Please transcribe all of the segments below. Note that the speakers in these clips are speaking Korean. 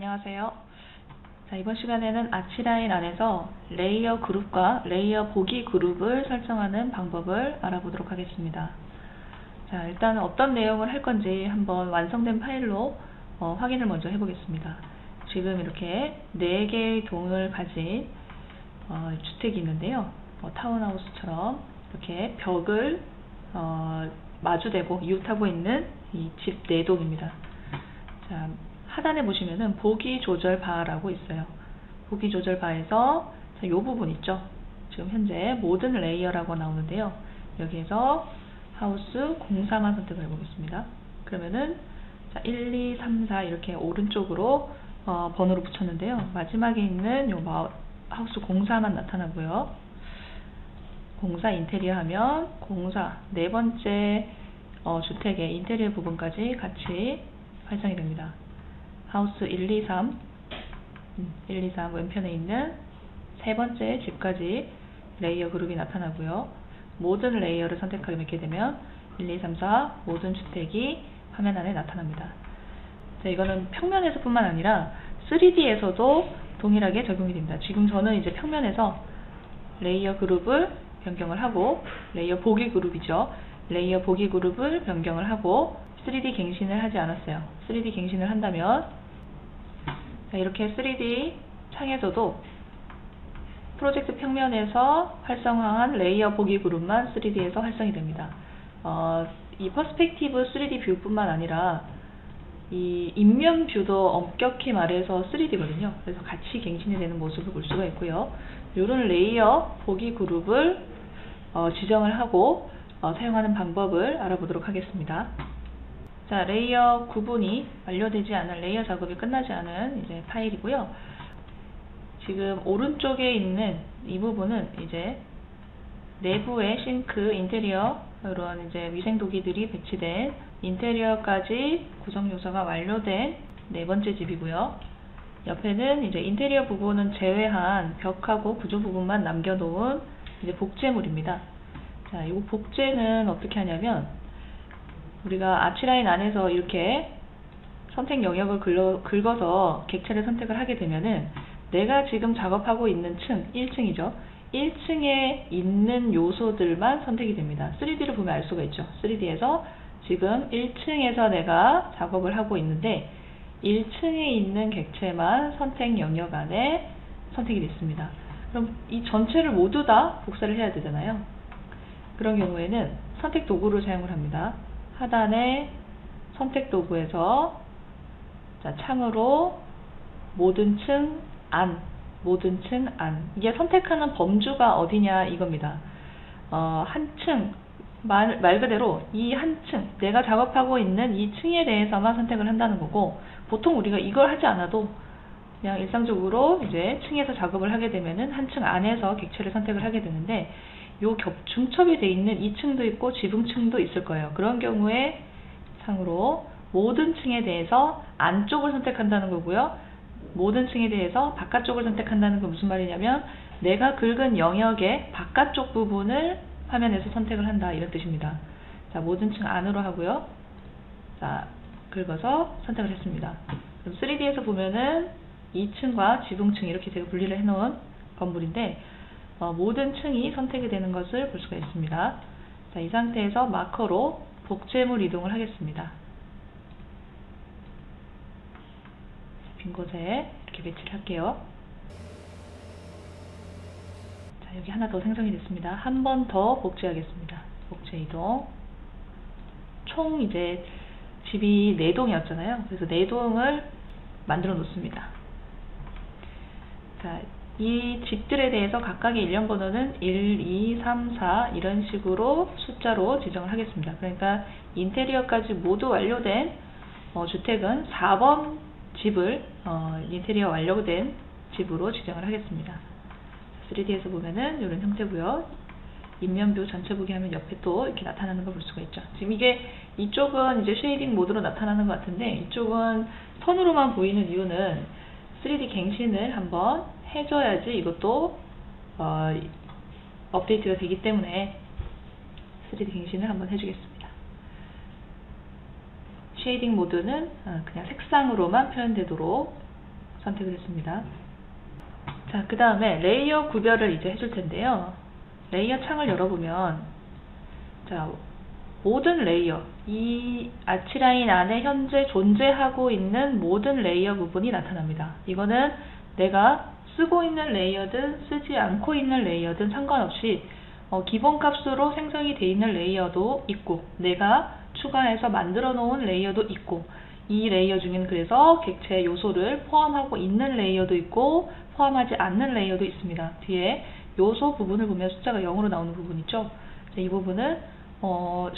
안녕하세요. 자, 이번 시간에는 아치라인 안에서 레이어 그룹과 레이어 보기 그룹을 설정하는 방법을 알아보도록 하겠습니다. 자, 일단 어떤 내용을 할 건지 한번 완성된 파일로 확인을 먼저 해보겠습니다. 지금 이렇게 4개의 동을 가진 주택이 있는데요. 타운하우스처럼 이렇게 벽을 마주대고 이웃하고 있는 이 집 4동입니다. 자, 하단에 보시면은 보기 조절 바라고 있어요. 보기 조절 바에서 이 부분 있죠. 지금 현재 모든 레이어라고 나오는데요. 여기에서 하우스 공사만 선택을 해보겠습니다. 그러면은 자, 1, 2, 3, 4 이렇게 오른쪽으로 번호를 붙였는데요. 마지막에 있는 요 하우스 공사만 나타나고요. 공사 인테리어 하면 공사 4번째 주택의 인테리어 부분까지 같이 활성이 됩니다. 하우스 1, 2, 3 왼편에 있는 3번째 집까지 레이어 그룹이 나타나고요. 모든 레이어를 선택하게 되면 1, 2, 3, 4 모든 주택이 화면 안에 나타납니다. 자, 이거는 평면에서 뿐만 아니라 3D에서도 동일하게 적용이 됩니다. 지금 저는 이제 평면에서 레이어 그룹을 변경을 하고 레이어 보기 그룹이죠. 레이어 보기 그룹을 변경을 하고 3D 갱신을 하지 않았어요. 3D 갱신을 한다면 자, 이렇게 3D 창에서도 프로젝트 평면에서 활성화한 레이어 보기 그룹만 3D에서 활성이 됩니다. 이 퍼스펙티브 3D 뷰뿐만 아니라 이 인면 뷰도 엄격히 말해서 3D거든요. 그래서 같이 갱신이 되는 모습을 볼 수가 있고요. 이런 레이어 보기 그룹을 지정을 하고 사용하는 방법을 알아보도록 하겠습니다. 자, 레이어 구분이 완료되지 않은 레이어 작업이 끝나지 않은 이제 파일이고요. 지금 오른쪽에 있는 이 부분은 이제 내부의 싱크, 인테리어 이런 이제 위생 도기들이 배치된 인테리어까지 구성 요소가 완료된 4번째 집이고요. 옆에는 이제 인테리어 부분은 제외한 벽하고 구조 부분만 남겨놓은 이제 복제물입니다. 자, 이 복제는 어떻게 하냐면 우리가 아치라인 안에서 이렇게 선택 영역을 긁어서 객체를 선택을 하게 되면은 내가 지금 작업하고 있는 층, 1층이죠. 1층에 있는 요소들만 선택이 됩니다. 3D를 보면 알 수가 있죠. 3D에서 지금 1층에서 내가 작업을 하고 있는데 1층에 있는 객체만 선택 영역 안에 선택이 됐습니다. 그럼 이 전체를 모두 다 복사를 해야 되잖아요. 그런 경우에는 선택 도구를 사용을 합니다. 하단에 선택 도구에서 자, 창으로 모든 층 안, 모든 층 안. 이게 선택하는 범주가 어디냐 이겁니다. 한 층, 말 그대로 이 한 층, 내가 작업하고 있는 이 층에 대해서만 선택을 한다는 거고, 보통 우리가 이걸 하지 않아도 그냥 일상적으로 이제 층에서 작업을 하게 되면은 한 층 안에서 객체를 선택을 하게 되는데, 요 중첩이 되어 있는 2층도 있고 지붕층도 있을 거예요. 그런 경우에 창으로 모든 층에 대해서 안쪽을 선택한다는 거고요. 모든 층에 대해서 바깥쪽을 선택한다는 건 무슨 말이냐면 내가 긁은 영역의 바깥쪽 부분을 화면에서 선택을 한다 이런 뜻입니다. 자, 모든 층 안으로 하고요. 자, 긁어서 선택을 했습니다. 그럼 3D에서 보면은 2층과 지붕층 이렇게 제가 분리를 해놓은 건물인데 모든 층이 선택이 되는 것을 볼 수가 있습니다. 자, 이 상태에서 마커로 복제물 이동을 하겠습니다. 빈 곳에 이렇게 배치를 할게요. 자, 여기 하나 더 생성이 됐습니다. 한 번 더 복제하겠습니다. 복제 이동. 총 이제 집이 4동이었잖아요. 그래서 4동을 만들어 놓습니다. 자, 이 집들에 대해서 각각의 일련 번호는 1, 2, 3, 4 이런 식으로 숫자로 지정을 하겠습니다. 그러니까 인테리어까지 모두 완료된 주택은 4번 집을 인테리어 완료된 집으로 지정을 하겠습니다. 3D에서 보면은 이런 형태고요. 인면뷰 전체 보기 하면 옆에 또 이렇게 나타나는 걸 볼 수가 있죠. 지금 이쪽은 이제 쉐이딩 모드로 나타나는 것 같은데 이쪽은 선으로만 보이는 이유는 3D 갱신을 한번 해줘야지 이것도 업데이트가 되기 때문에 3D 갱신을 한번 해주겠습니다. 쉐이딩 모드는 그냥 색상으로만 표현되도록 선택을 했습니다. 자, 그 다음에 레이어 구별을 이제 해줄 텐데요. 레이어 창을 열어보면, 자, 모든 레이어, 이 아치라인 안에 현재 존재하고 있는 모든 레이어 부분이 나타납니다. 이거는 내가 쓰고 있는 레이어든 쓰지 않고 있는 레이어든 상관없이 기본값으로 생성이 되어 있는 레이어도 있고, 내가 추가해서 만들어 놓은 레이어도 있고, 이 레이어 중에는 그래서 객체 요소를 포함하고 있는 레이어도 있고 포함하지 않는 레이어도 있습니다. 뒤에 요소 부분을 보면 숫자가 0으로 나오는 부분 있죠. 이 부분은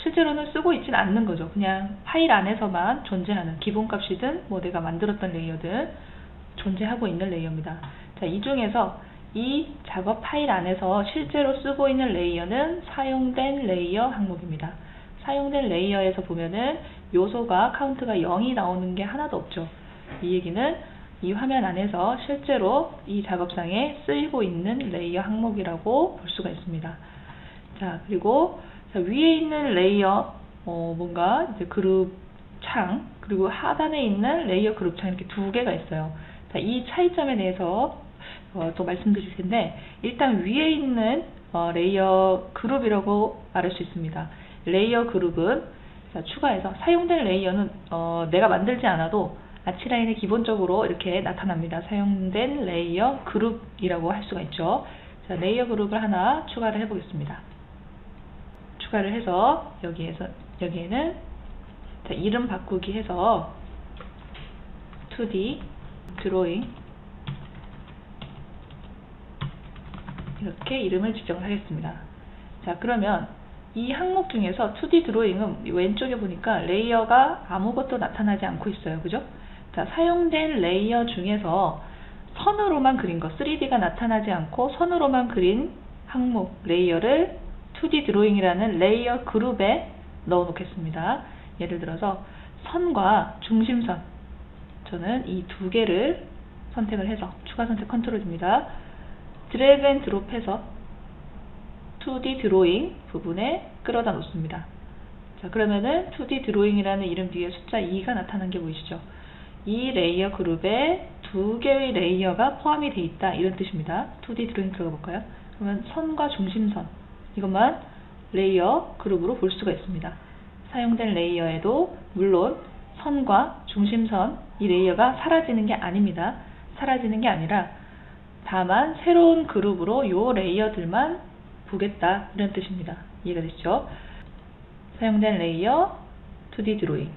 실제로는 쓰고 있지는 않는 거죠. 그냥 파일 안에서만 존재하는, 기본값이든 뭐 내가 만들었던 레이어든 존재하고 있는 레이어입니다. 자, 이 중에서 이 작업 파일 안에서 실제로 쓰고 있는 레이어는 사용된 레이어 항목입니다. 사용된 레이어에서 보면은 요소가 카운트가 0이 나오는 게 하나도 없죠. 이 얘기는 이 화면 안에서 실제로 이 작업상에 쓰이고 있는 레이어 항목이라고 볼 수가 있습니다. 자, 그리고 위에 있는 레이어 뭔가 이제 그룹 창, 그리고 하단에 있는 레이어 그룹 창, 이렇게 두 개가 있어요. 자, 이 차이점에 대해서 또 말씀드릴 텐데, 일단 위에 있는 레이어 그룹이라고 말할 수 있습니다. 레이어 그룹은 추가해서 사용된 레이어는 내가 만들지 않아도 아치라인에 기본적으로 이렇게 나타납니다. 사용된 레이어 그룹이라고 할 수가 있죠. 자, 레이어 그룹을 하나 추가를 해 보겠습니다. 추가를 해서 여기에는 자, 이름 바꾸기 해서 2D 드로잉 이렇게 이름을 지정을 하겠습니다. 자, 그러면 이 항목 중에서 2D 드로잉은 왼쪽에 보니까 레이어가 아무것도 나타나지 않고 있어요. 그죠? 자, 사용된 레이어 중에서 선으로만 그린 거, 3D가 나타나지 않고 선으로만 그린 항목, 레이어를 2D 드로잉이라는 레이어 그룹에 넣어 놓겠습니다. 예를 들어서 선과 중심선, 저는 이 두 개를 선택을 해서 추가 선택 컨트롤입니다. 드래그 앤 드롭해서 2D 드로잉 부분에 끌어다 놓습니다. 자, 그러면은 2D 드로잉이라는 이름 뒤에 숫자 2가 나타난 게 보이시죠? 이 레이어 그룹에 두 개의 레이어가 포함이 되어 있다, 이런 뜻입니다. 2D 드로잉 들어가 볼까요? 그러면 선과 중심선, 이것만 레이어 그룹으로 볼 수가 있습니다. 사용된 레이어에도 물론 선과 중심선, 이 레이어가 사라지는 게 아닙니다. 사라지는 게 아니라 다만 새로운 그룹으로 이 레이어들만 보겠다, 이런 뜻입니다. 이해가 되시죠? 사용된 레이어 2D 드로잉.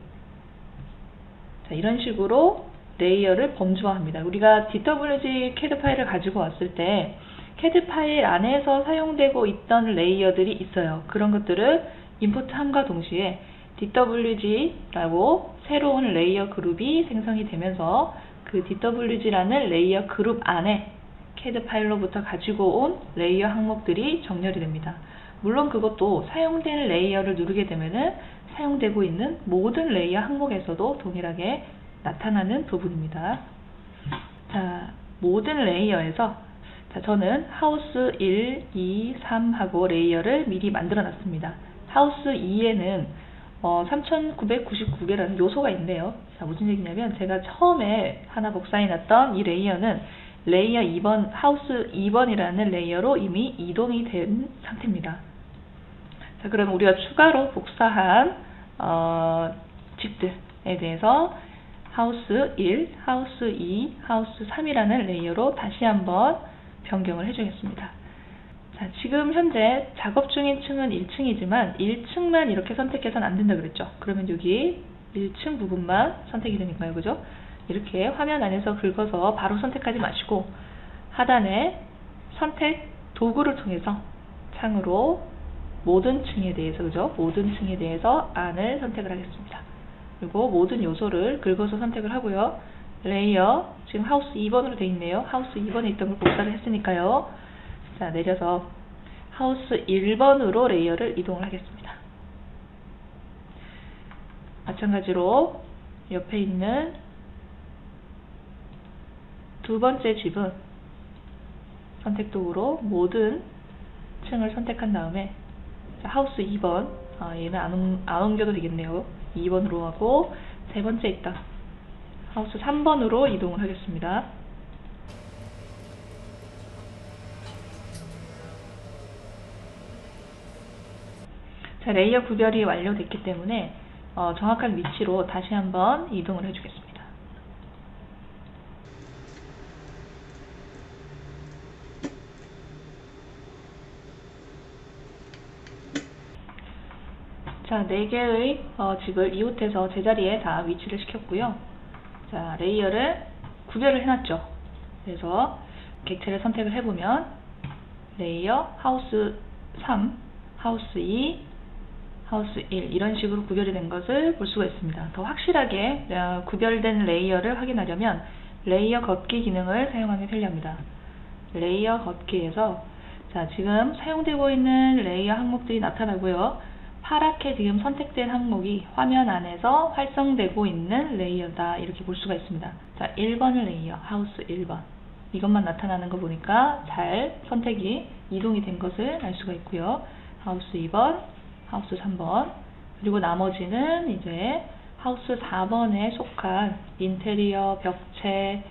자, 이런 식으로 레이어를 범주화합니다. 우리가 DWG CAD 파일을 가지고 왔을 때 CAD 파일 안에서 사용되고 있던 레이어들이 있어요. 그런 것들을 임포트함과 동시에 DWG라고 새로운 레이어 그룹이 생성이 되면서 그 DWG라는 레이어 그룹 안에 CAD 파일로부터 가지고 온 레이어 항목들이 정렬이 됩니다. 물론 그것도 사용된 레이어를 누르게 되면은 사용되고 있는 모든 레이어 항목에서도 동일하게 나타나는 부분입니다. 자, 모든 레이어에서 저는 하우스 1, 2, 3 하고 레이어를 미리 만들어 놨습니다. 하우스 2에는 3999개라는 요소가 있네요. 자, 무슨 얘기냐면 제가 처음에 하나 복사해 놨던 이 레이어는 레이어 2번, 하우스 2번이라는 레이어로 이미 이동이 된 상태입니다. 자, 그럼 우리가 추가로 복사한 집들에 대해서 하우스 1, 하우스 2, 하우스 3이라는 레이어로 다시 한번 변경을 해주겠습니다. 자, 지금 현재 작업 중인 층은 1층이지만 1층만 이렇게 선택해서는 안 된다 그랬죠. 그러면 여기 1층 부분만 선택이 되니까요. 그죠? 이렇게 화면 안에서 긁어서 바로 선택하지 마시고 하단에 선택 도구를 통해서 창으로 모든 층에 대해서, 그죠? 모든 층에 대해서 안을 선택을 하겠습니다. 그리고 모든 요소를 긁어서 선택을 하고요. 레이어, 지금 하우스 2번으로 되어 있네요. 하우스 2번에 있던 걸 복사를 했으니까요. 자, 내려서 하우스 1번으로 레이어를 이동을 하겠습니다. 마찬가지로 옆에 있는 두 번째 집은 선택 도구로 모든 층을 선택한 다음에 자, 하우스 2번, 얘는 안 옮겨도 되겠네요. 2번으로 하고 세 번째 있다 하우스 3번으로 이동을 하겠습니다. 자, 레이어 구별이 완료됐기 때문에 정확한 위치로 다시 한번 이동을 해주겠습니다. 자, 4개의 집을 이웃해서 제자리에 다 위치를 시켰고요. 자, 레이어를 구별을 해놨죠. 그래서 객체를 선택을 해보면 레이어 하우스 3, 하우스 2, 하우스 1 이런 식으로 구별이 된 것을 볼 수가 있습니다. 더 확실하게 구별된 레이어를 확인하려면 레이어 걷기 기능을 사용하면 편리합니다. 레이어 걷기에서 자, 지금 사용되고 있는 레이어 항목들이 나타나고요. 파랗게 지금 선택된 항목이 화면 안에서 활성되고 있는 레이어다 이렇게 볼 수가 있습니다. 자, 1번 레이어 하우스 1번 이것만 나타나는 거 보니까 잘 선택이 이동이 된 것을 알 수가 있고요. 하우스 2번, 하우스 3번 그리고 나머지는 이제 하우스 4번에 속한 인테리어, 벽체,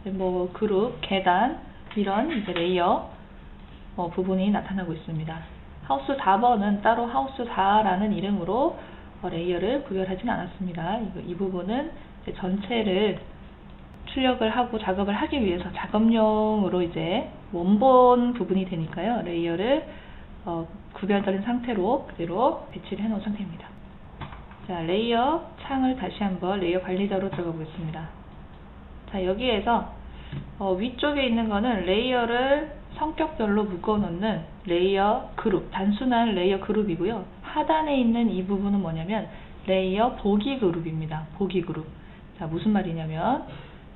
뭐 그룹, 계단 이런 이제 레이어 부분이 나타나고 있습니다. 하우스 4번은 따로 하우스 4라는 이름으로 레이어를 구별하진 않았습니다. 이 부분은 이제 전체를 출력을 하고 작업을 하기 위해서 작업용으로 이제 원본 부분이 되니까요. 레이어를 구별된 상태로 그대로 배치를 해 놓은 상태입니다. 자, 레이어 창을 다시 한번 레이어 관리자로 들어가 보겠습니다. 자, 여기에서 위쪽에 있는 거는 레이어를 성격별로 묶어 놓는 레이어 그룹, 단순한 레이어 그룹이고요. 하단에 있는 이 부분은 뭐냐면 레이어 보기 그룹입니다. 보기 그룹. 자, 무슨 말이냐면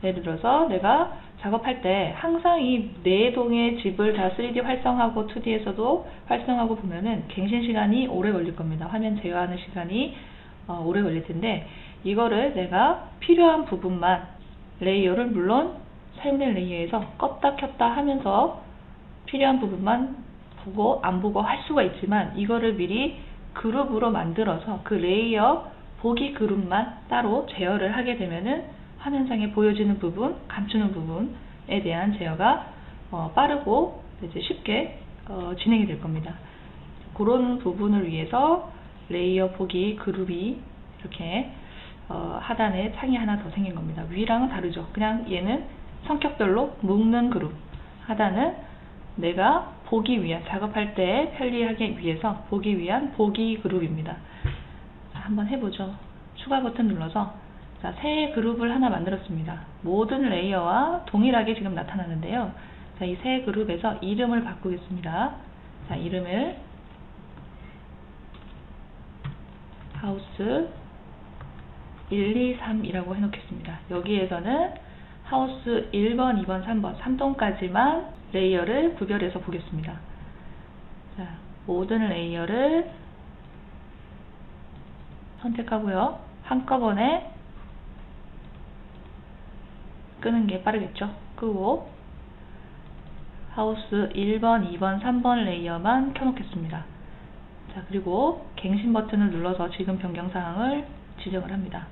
예를 들어서 내가 작업할 때 항상 이 4동의 집을 다 3D 활성하고 2D에서도 활성하고 보면은 갱신 시간이 오래 걸릴 겁니다. 화면 제어하는 시간이 오래 걸릴 텐데 이거를 내가 필요한 부분만 레이어를 물론 사용된 레이어에서 껐다 켰다 하면서 필요한 부분만 보고 안 보고 할 수가 있지만 이거를 미리 그룹으로 만들어서 그 레이어 보기 그룹만 따로 제어를 하게 되면은 화면상에 보여지는 부분, 감추는 부분에 대한 제어가 빠르고 이제 쉽게 진행이 될 겁니다. 그런 부분을 위해서 레이어 보기 그룹이 이렇게 하단에 창이 하나 더 생긴 겁니다. 위랑은 다르죠. 그냥 얘는 성격별로 묶는 그룹, 하단은 내가 보기 위한, 작업할 때 편리하게 위해서 보기 위한 보기 그룹입니다. 자, 한번 해보죠. 추가 버튼 눌러서 자, 새 그룹을 하나 만들었습니다. 모든 레이어와 동일하게 지금 나타나는데요. 자, 이 새 그룹에서 이름을 바꾸겠습니다. 자, 이름을 하우스 1, 2, 3이라고 해놓겠습니다. 여기에서는 하우스 1번, 2번, 3번, 3동까지만 레이어를 구별해서 보겠습니다. 자, 모든 레이어를 선택하고요. 한꺼번에 끄는 게 빠르겠죠. 끄고 하우스 1번, 2번, 3번 레이어만 켜놓겠습니다. 자, 그리고 갱신 버튼을 눌러서 지금 변경사항을 지정을 합니다.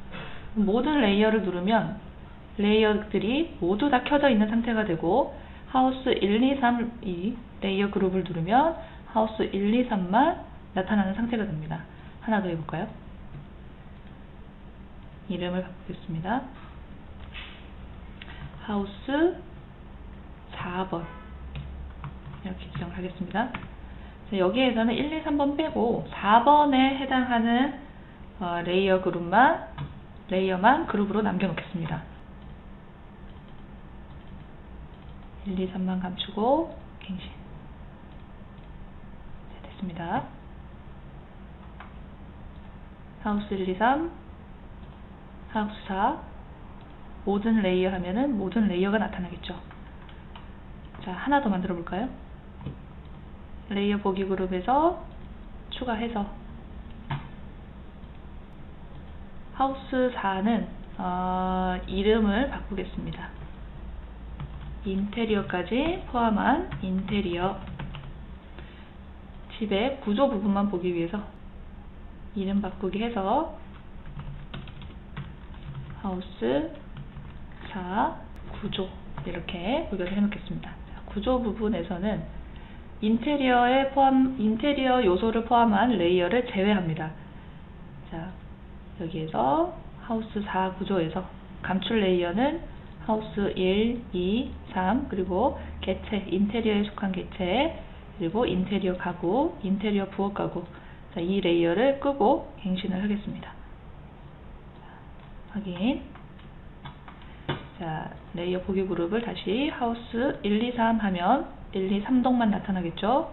모든 레이어를 누르면 레이어들이 모두 다 켜져 있는 상태가 되고 하우스 1, 2, 3 이 레이어 그룹을 누르면 하우스 1, 2, 3만 나타나는 상태가 됩니다. 하나 더 해볼까요? 이름을 바꾸겠습니다. 하우스 4번 이렇게 지정을 하겠습니다. 자, 여기에서는 1, 2, 3번 빼고 4번에 해당하는 레이어만 그룹으로 남겨놓겠습니다. 1, 2, 3만 감추고 갱신. 자, 됐습니다. 하우스 1, 2, 3, 하우스 4 모든 레이어 하면은 모든 레이어가 나타나겠죠. 자, 하나 더 만들어 볼까요? 레이어 보기 그룹에서 추가해서 하우스 4는 이름을 바꾸겠습니다. 인테리어까지 포함한 인테리어 집의 구조 부분만 보기 위해서 이름 바꾸기 해서 하우스 4 구조 이렇게 구별을 해 놓겠습니다. 구조 부분에서는 인테리어 요소를 포함한 레이어를 제외합니다. 자, 여기에서 하우스 4 구조에서 감출 레이어는 하우스 1, 2, 3, 그리고 개체, 인테리어에 속한 개체, 그리고 인테리어 가구, 인테리어 부엌 가구. 자, 이 레이어를 끄고 갱신을 하겠습니다. 자, 확인. 자, 레이어 보기 그룹을 다시 하우스 1, 2, 3 하면 1, 2, 3동만 나타나겠죠?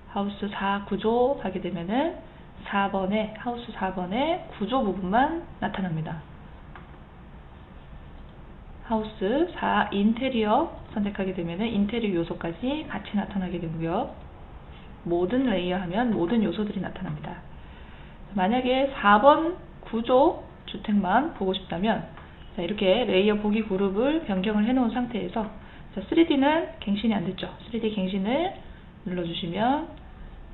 하우스 4 구조 하게 되면은 하우스 4번에 구조 부분만 나타납니다. 하우스 4 인테리어 선택하게 되면은 인테리어 요소까지 같이 나타나게 되고요. 모든 레이어 하면 모든 요소들이 나타납니다. 만약에 4번 구조 주택만 보고 싶다면, 자, 이렇게 레이어 보기 그룹을 변경을 해 놓은 상태에서, 자, 3D는 갱신이 안 됐죠. 3D 갱신을 눌러주시면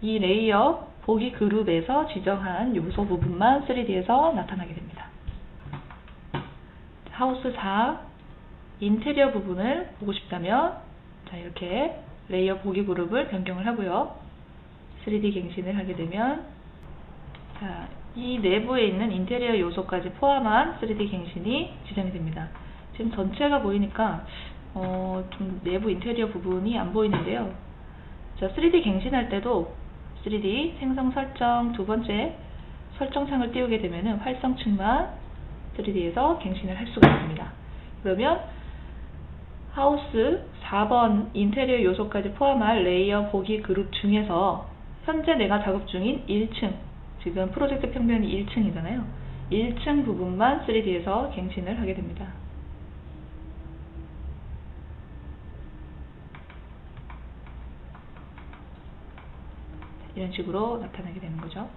이 레이어 보기 그룹에서 지정한 요소 부분만 3D에서 나타나게 됩니다. 하우스 4 인테리어 부분을 보고 싶다면, 자, 이렇게 레이어 보기 그룹을 변경을 하고요. 3D 갱신을 하게 되면, 자, 이 내부에 있는 인테리어 요소까지 포함한 3D 갱신이 지정이 됩니다. 지금 전체가 보이니까 좀 내부 인테리어 부분이 안 보이는데요. 자, 3D 갱신할 때도 3D 생성 설정 두 번째 설정창을 띄우게 되면 활성층만 3D에서 갱신을 할 수가 있습니다. 그러면 하우스 4번 인테리어 요소까지 포함할 레이어 보기 그룹 중에서 현재 내가 작업 중인 1층, 지금 프로젝트 평면이 1층이잖아요. 1층 부분만 3D에서 갱신을 하게 됩니다. 이런 식으로 나타나게 되는 거죠.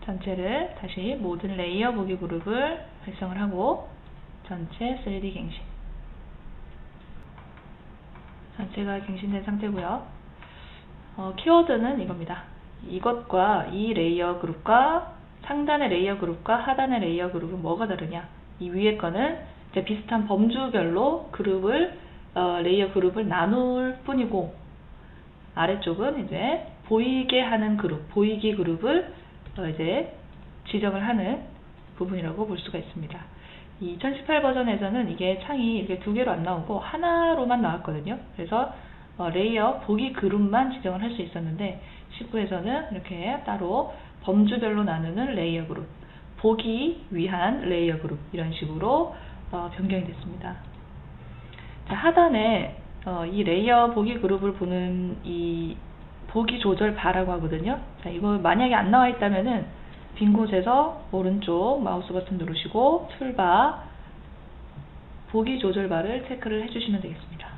전체를 다시 모든 레이어 보기 그룹을 활성을 하고 전체 3D 갱신. 전체가 갱신된 상태고요. 키워드는 이겁니다. 이것과 이 레이어 그룹과 상단의 레이어 그룹과 하단의 레이어 그룹은 뭐가 다르냐? 이 위에 거는 이제 비슷한 범주별로 그룹을 레이어 그룹을 나눌 뿐이고, 아래쪽은 이제 보이게 하는 그룹, 보이기 그룹을 이제 지정을 하는 부분이라고 볼 수가 있습니다. 이 2018 버전에서는 이게 창이 이렇게 두 개로 안 나오고 하나로만 나왔거든요. 그래서 레이어 보기 그룹만 지정을 할 수 있었는데 19에서는 이렇게 따로 범주별로 나누는 레이어 그룹, 보기 위한 레이어 그룹, 이런 식으로 변경이 됐습니다. 자, 하단에 이 레이어 보기 그룹을 보는 이 보기 조절 바라고 하거든요. 자, 이거 만약에 안 나와 있다면은 빈 곳에서 오른쪽 마우스 버튼 누르시고 툴바 보기 조절 바를 체크를 해주시면 되겠습니다.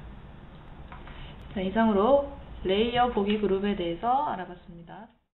자, 이상으로 레이어 보기 그룹에 대해서 알아봤습니다.